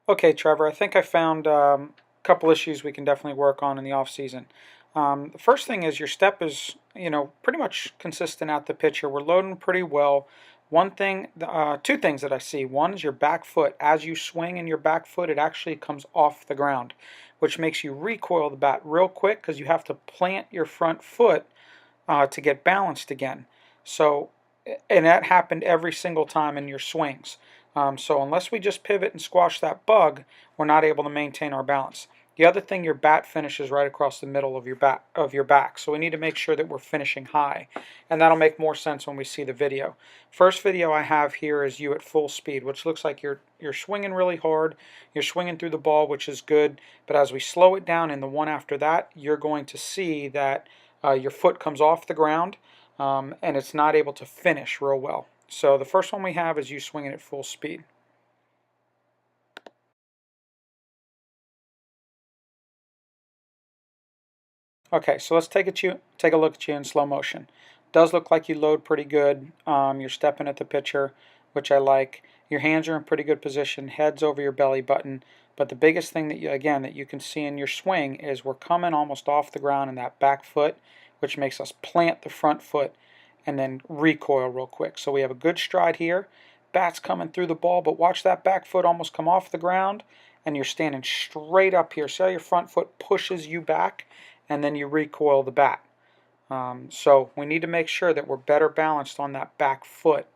Okay, Trevor, I think I found a couple issues we can definitely work on in the off season. The first thing is your step is, pretty much consistent at the pitcher. We're loading pretty well. Two things that I see. One is your back foot. As you swing in your back foot, it actually comes off the ground, which makes you recoil the bat real quick because you have to plant your front foot to get balanced again. So, and that happened every single time in your swings. So unless we just pivot and squash that bug, we're not able to maintain our balance. The other thing, your bat finishes right across the middle of your back. So we need to make sure that we're finishing high, and that'll make more sense when we see the video. First video I have here is you at full speed, which looks like you're swinging really hard. You're swinging through the ball, which is good. But as we slow it down in the one after that, you're going to see that your foot comes off the ground and it's not able to finish real well. So the first one we have is you swinging at full speed. Okay, so let's take a look at you in slow motion. Does look like you load pretty good. You're stepping at the pitcher, which I like. Your hands are in pretty good position. Head's over your belly button. But the biggest thing that you can see in your swing is we're coming almost off the ground in that back foot, which makes us plant the front foot and then recoil real quick. So we have a good stride here. Bat's coming through the ball, but watch that back foot almost come off the ground, and you're standing straight up here. See how your front foot pushes you back, and then you recoil the bat. So we need to make sure that we're better balanced on that back foot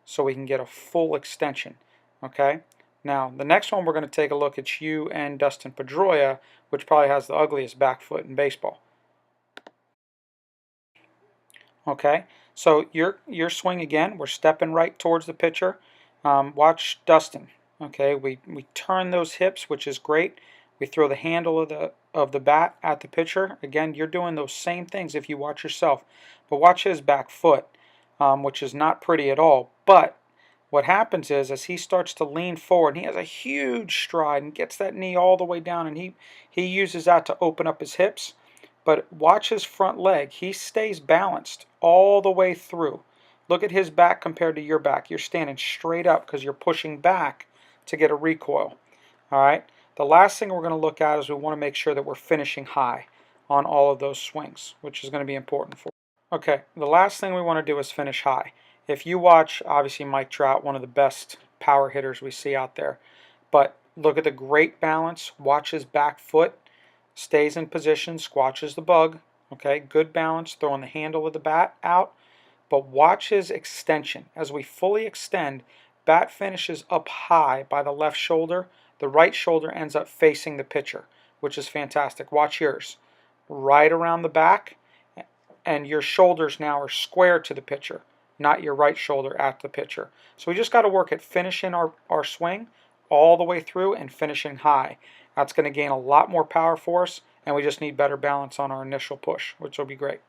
so we can get a full extension. Okay? Now, the next one we're going to take a look at you and Dustin Pedroia, which probably has the ugliest back foot in baseball. Okay, so your swing again, we're stepping right towards the pitcher. Watch Dustin. Okay, we turn those hips, which is great. We throw the handle of the bat at the pitcher. Again, you're doing those same things if you watch yourself. But watch his back foot, which is not pretty at all. But what happens is, as he starts to lean forward, and he has a huge stride and gets that knee all the way down, and he uses that to open up his hips. But watch his front leg. He stays balanced all the way through. Look at his back compared to your back. You're standing straight up because you're pushing back to get a recoil. All right. The last thing we're going to look at is we want to make sure that we're finishing high on all of those swings, which is going to be important for. Okay, the last thing we want to do is finish high. If you watch, obviously Mike Trout, one of the best power hitters we see out there, but look at the great balance. Watch his back foot, stays in position, squashes the bug. Okay, good balance, throwing the handle of the bat out. But watch his extension. As we fully extend, bat finishes up high by the left shoulder. The right shoulder ends up facing the pitcher, which is fantastic. Watch yours. Right around the back, and your shoulders now are square to the pitcher, not your right shoulder at the pitcher. So we just got to work at finishing our swing all the way through and finishing high. That's going to gain a lot more power for us, and we just need better balance on our initial push, which will be great.